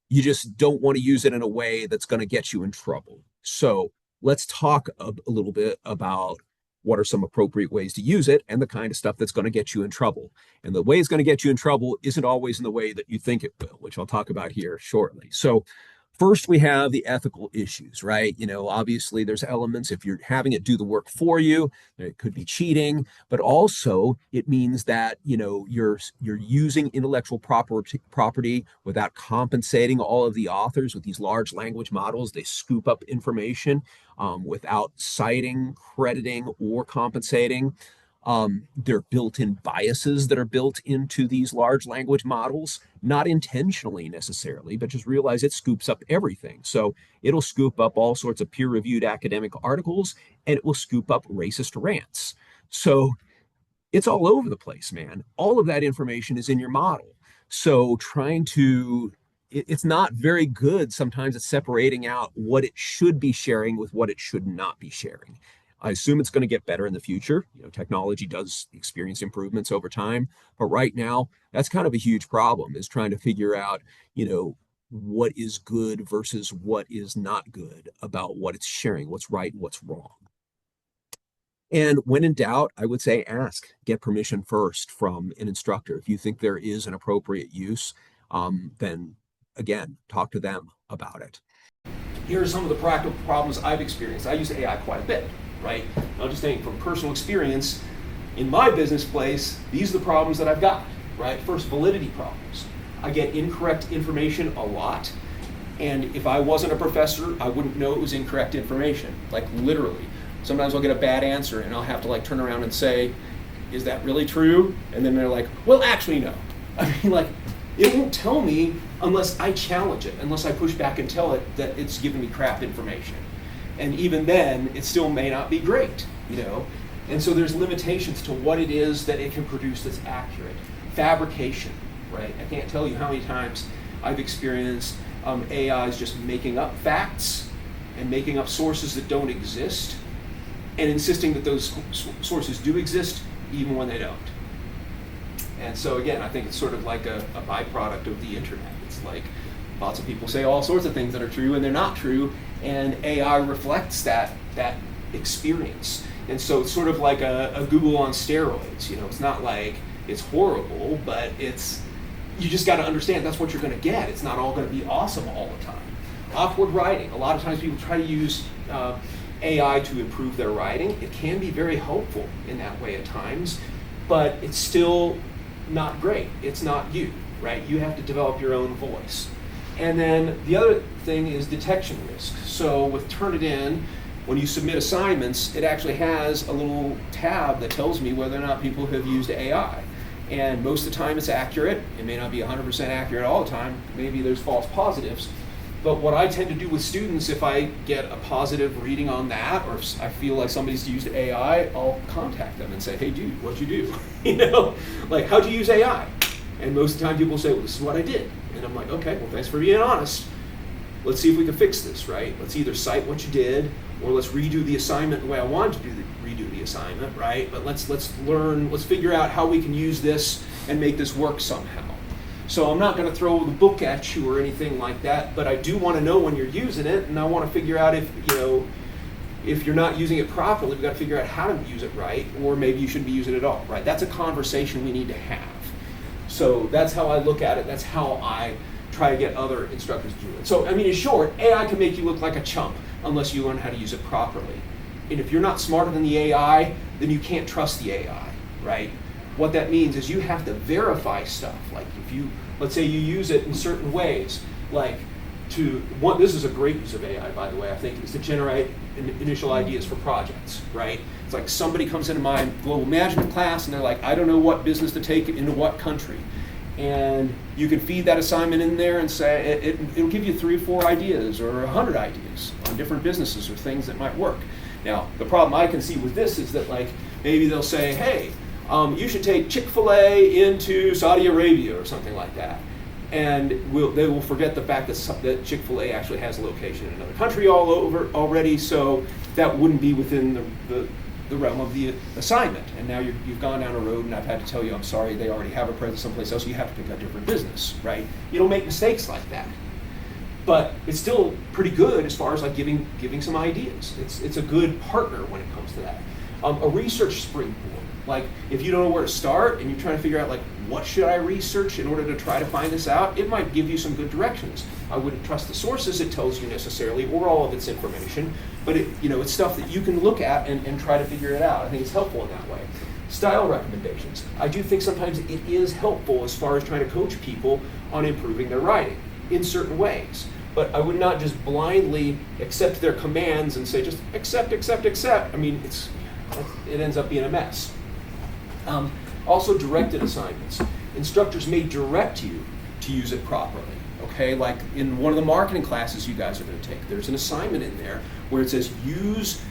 You just don't want to use it in a way that's going to get you in trouble. So let's talk a little bit about what are some appropriate ways to use it and the kind of stuff that's going to get you in trouble. And the way it's going to get you in trouble isn't always in the way that you think it will, which I'll talk about here shortly. So first, we have the ethical issues, right? Obviously there's elements if you're having it do the work for you, it could be cheating, but also it means that, you're using intellectual property without compensating all of the authors with these large language models. They scoop up information without citing, crediting, or compensating. There are built-in biases that are built into these large language models, not intentionally necessarily, but just realize it scoops up everything. So it'll scoop up all sorts of peer-reviewed academic articles, and it will scoop up racist rants. So It's all over the place, man. All of that information is in your model. So trying to, it's not very good sometimes at separating out what it should be sharing with what it should not be sharing. I assume it's going to get better in the future. Technology does experience improvements over time, but right now, that's kind of a huge problem, is trying to figure out, what is good versus what is not good about what it's sharing, what's right, what's wrong. And when in doubt, I would say ask, get permission first from an instructor. If you think there is an appropriate use, then again, talk to them about it. Here are some of the practical problems I've experienced. I use AI quite a bit, right? I'll just think from personal experience, in my business place, these are the problems that I've got, right? First, validity problems. I get incorrect information a lot, and if I wasn't a professor, I wouldn't know it was incorrect information, like literally. Sometimes I'll get a bad answer and I'll have to like turn around and say, is that really true? And then they're like, well, actually, no. I mean, like, it won't tell me unless I challenge it, unless I push back and tell it that it's giving me crap information. And even then, it still may not be great, And so there's limitations to what it is that it can produce that's accurate. Fabrication, right? I can't tell you how many times I've experienced AIs just making up facts and making up sources that don't exist and insisting that those sources do exist even when they don't. And so again, I think it's sort of like a byproduct of the internet. It's like lots of people say all sorts of things that are true and they're not true, and AI reflects that experience. And so it's sort of like a Google on steroids. It's not like it's horrible, but you just got to understand that's what you're going to get. It's not all going to be awesome all the time. Awkward writing. A lot of times people try to use AI to improve their writing. It can be very helpful in that way at times, but it's still not great. It's not you, right? You have to develop your own voice. And then the other thing is detection risk. So with Turnitin, when you submit assignments, it actually has a little tab that tells me whether or not people have used AI. And most of the time it's accurate. It may not be 100% accurate all the time. Maybe there's false positives. But what I tend to do with students, if I get a positive reading on that, or if I feel like somebody's used AI, I'll contact them and say, hey dude, what'd you do? Like, how'd you use AI? And most of the time people say, well, this is what I did. And I'm like, okay, well, thanks for being honest. Let's see if we can fix this, right? Let's either cite what you did, or let's redo the assignment the way I wanted to redo the assignment, right? But let's figure out how we can use this and make this work somehow. So I'm not going to throw the book at you or anything like that, but I do want to know when you're using it, and I want to figure out if you're not using it properly, we've got to figure out how to use it right, or maybe you shouldn't be using it at all, right? That's a conversation we need to have. So that's how I look at it. That's how I try to get other instructors to do it. So, in short, AI can make you look like a chump unless you learn how to use it properly. And if you're not smarter than the AI, then you can't trust the AI, right? What that means is you have to verify stuff. Like let's say you use it in certain ways, like this is a great use of AI, by the way, I think, is to generate initial ideas for projects, right? It's like somebody comes into my global management class and they're like, I don't know what business to take into what country. And you can feed that assignment in there and say, it'll give you 3 or 4 ideas or 100 ideas on different businesses or things that might work. Now, the problem I can see with this is that maybe they'll say, hey, you should take Chick-fil-A into Saudi Arabia or something like that. And they will forget the fact that Chick-fil-A actually has a location in another country all over already, so that wouldn't be within the realm of the assignment. And now you've gone down a road and I've had to tell you, I'm sorry, they already have a presence someplace else, so you have to pick a different business, right? You don't make mistakes like that. But it's still pretty good as far as giving some ideas. It's a good partner when it comes to that. A research springboard. If you don't know where to start and you're trying to figure out what should I research in order to try to find this out, it might give you some good directions. I wouldn't trust the sources it tells you necessarily, or all of its information, but it's stuff that you can look at and try to figure it out. I think it's helpful in that way. Style recommendations. I do think sometimes it is helpful as far as trying to coach people on improving their writing in certain ways. But I would not just blindly accept their commands and say just accept. It ends up being a mess. Also, directed assignments. Instructors may direct you to use it properly. Okay, like in one of the marketing classes you guys are going to take, there's an assignment in there where it says use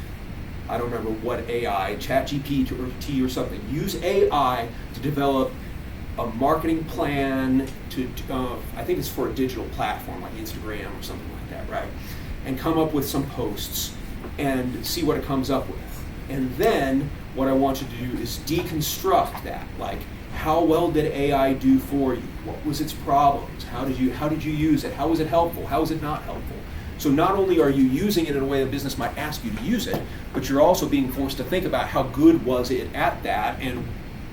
I don't remember what AI, ChatGPT or something. Use AI to develop a marketing plan I think it's for a digital platform like Instagram or something like that, right? And come up with some posts and see what it comes up with. And then what I want you to do is deconstruct that. Like, how well did AI do for you? What was its problems? How did you use it? How was it helpful? How was it not helpful? So not only are you using it in a way a business might ask you to use it, but you're also being forced to think about how good was it at that, and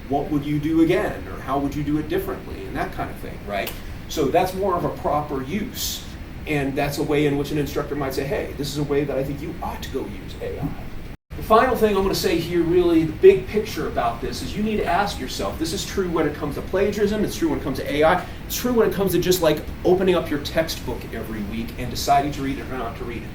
what would you do again, or how would you do it differently, and that kind of thing, right? So that's more of a proper use. And that's a way in which an instructor might say, hey, this is a way that I think you ought to go use AI. The final thing I'm going to say here, really, the big picture about this is you need to ask yourself, this is true when it comes to plagiarism, it's true when it comes to AI, it's true when it comes to just like opening up your textbook every week and deciding to read it or not to read it.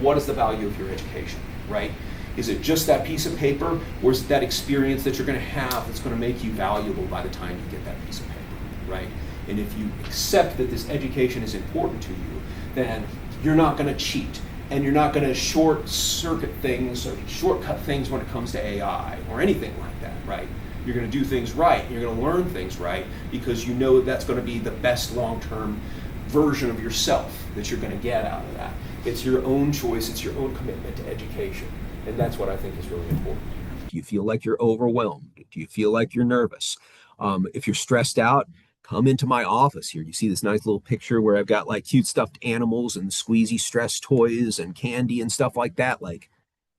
What is the value of your education, right? Is it just that piece of paper, or is it that experience that you're going to have that's going to make you valuable by the time you get that piece of paper, right? And if you accept that this education is important to you, then you're not going to cheat, and you're not going to short-circuit things or shortcut things when it comes to AI or anything like that, right? You're going to do things right, you're going to learn things right, because you know that's going to be the best long-term version of yourself that you're going to get out of that. It's your own choice, it's your own commitment to education. And that's what I think is really important. Do you feel like you're overwhelmed? Do you feel like you're nervous? If you're stressed out, come into my office here. You see this nice little picture where I've got like cute stuffed animals and squeezy stress toys and candy and stuff like that. Like,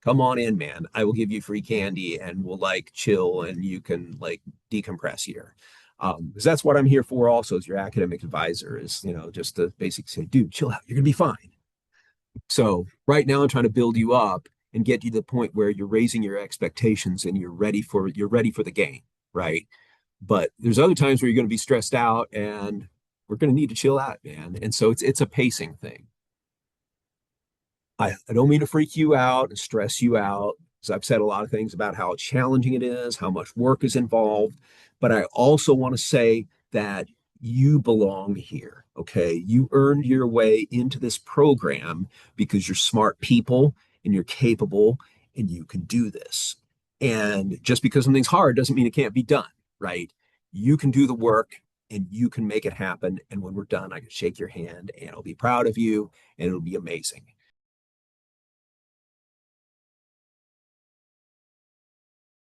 come on in, man. I will give you free candy and we'll like chill and you can like decompress here. Because that's what I'm here for also as your academic advisor is, just to basically say, dude, chill out. You're going to be fine. So right now I'm trying to build you up and get you to the point where you're raising your expectations and you're ready for the game, right? But there's other times where you're going to be stressed out and we're going to need to chill out, man. And so it's a pacing thing. I don't mean to freak you out and stress you out, because I've said a lot of things about how challenging it is, how much work is involved. But I also want to say that you belong here. Okay. You earned your way into this program because you're smart people and you're capable and you can do this. And just because something's hard doesn't mean it can't be done, right? You can do the work and you can make it happen. And when we're done, I can shake your hand and I'll be proud of you and it'll be amazing.